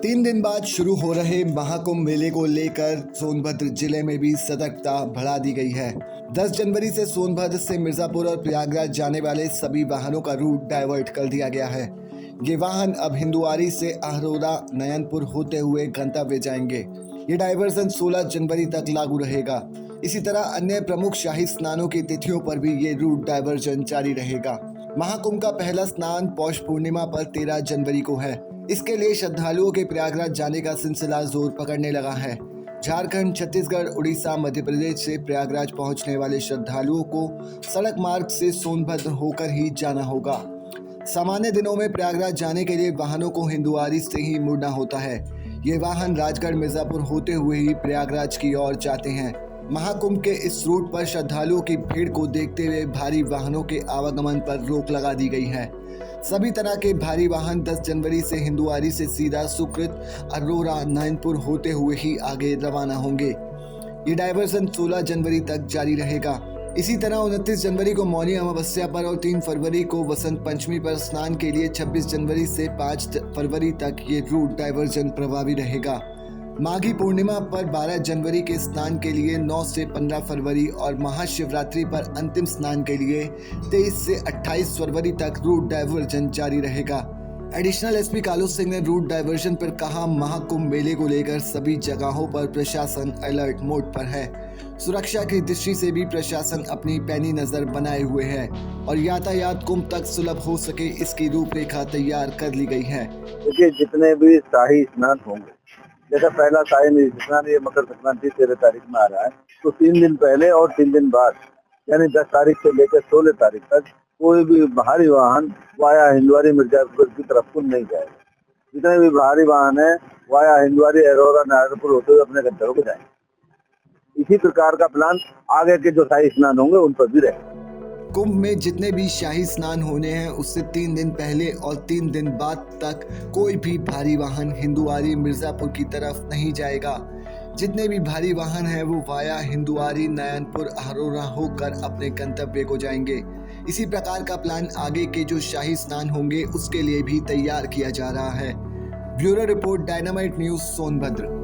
3 दिन बाद शुरू हो रहे महाकुंभ मेले को लेकर सोनभद्र जिले में भी सतर्कता बढ़ा दी गई है। 10 जनवरी से सोनभद्र से मिर्जापुर और प्रयागराज जाने वाले सभी वाहनों का रूट डाइवर्ट कर दिया गया है। ये वाहन अब हिंदुआरी से अहरोरा नयनपुर होते हुए गंतव्य जाएंगे। ये डाइवर्जन 16 जनवरी तक लागू रहेगा। इसी तरह अन्य प्रमुख शाही स्नानों की तिथियों पर भी ये रूट डाइवर्जन जारी रहेगा। महाकुंभ का पहला स्नान पौष पूर्णिमा पर 13 जनवरी को है। इसके लिए श्रद्धालुओं के प्रयागराज जाने का सिलसिला जोर पकड़ने लगा है। झारखंड, छत्तीसगढ़, उड़ीसा, मध्य प्रदेश से प्रयागराज पहुंचने वाले श्रद्धालुओं को सड़क मार्ग से सोनभद्र होकर ही जाना होगा। सामान्य दिनों में प्रयागराज जाने के लिए वाहनों को हिंदुआरी से ही मुड़ना होता है। ये वाहन राजगढ़, मिर्जापुर होते हुए ही प्रयागराज की ओर जाते हैं। महाकुंभ के इस रूट पर श्रद्धालुओं की भीड़ को देखते हुए भारी वाहनों के आवागमन पर रोक लगा दी गई है। सभी तरह के भारी वाहन 10 जनवरी से हिंदुआरी से सीधा सुकृत, अरोरा, नयनपुर होते हुए ही आगे रवाना होंगे। ये डाइवर्जन 16 जनवरी तक जारी रहेगा। इसी तरह 29 जनवरी को मौनी अमावस्या पर और 3 फरवरी को वसंत पंचमी पर स्नान के लिए 26 जनवरी से 5 फरवरी तक ये रूट डाइवर्जन प्रभावी रहेगा। माघी पूर्णिमा पर 12 जनवरी के स्नान के लिए 9 से 15 फरवरी और महाशिवरात्रि पर अंतिम स्नान के लिए 23 से 28 फरवरी तक रूट डाइवर्जन जारी रहेगा। एडिशनल एसपी कालू सिंह ने रूट डाइवर्जन पर कहा, महाकुंभ मेले को लेकर सभी जगहों पर प्रशासन अलर्ट मोड पर है। सुरक्षा की दृष्टि से भी प्रशासन अपनी पैनी नजर बनाए हुए है और यातायात कुंभ तक सुलभ हो सके इसकी रूपरेखा तैयार कर ली गई है। देखिए, जितने भी शाही स्नान होंगे, जैसा पहला शाही स्नान ये मकर संक्रांति 13 तारीख में आ रहा है, तो 3 दिन पहले और 3 दिन बाद यानी 10 तारीख से लेकर 16 तारीख तक कोई भी भारी वाहन वाया हिंदुआरी मिर्जापुर की तरफ को नहीं जाएगा। जितने भी भारी वाहन है वाया हिंदुआरी, अरोरा, नारायणपुर होते हुए अपने गंतव्य को जाएंगे। इसी प्रकार का प्लान आगे के जो शाही स्नान होंगे उन पर भी रहेगा। कुंभ में जितने भी शाही स्नान होने हैं उससे 3 दिन पहले और 3 दिन बाद तक कोई भी भारी वाहन हिंदुआरी मिर्जापुर की तरफ नहीं जाएगा। जितने भी भारी वाहन हैं वो वाया हिंदुआरी, नयनपुर, अहरोरा होकर अपने गंतव्य को जाएंगे। इसी प्रकार का प्लान आगे के जो शाही स्नान होंगे उसके लिए भी तैयार किया जा रहा है। Bureau report, dynamite news, Sonbhadra.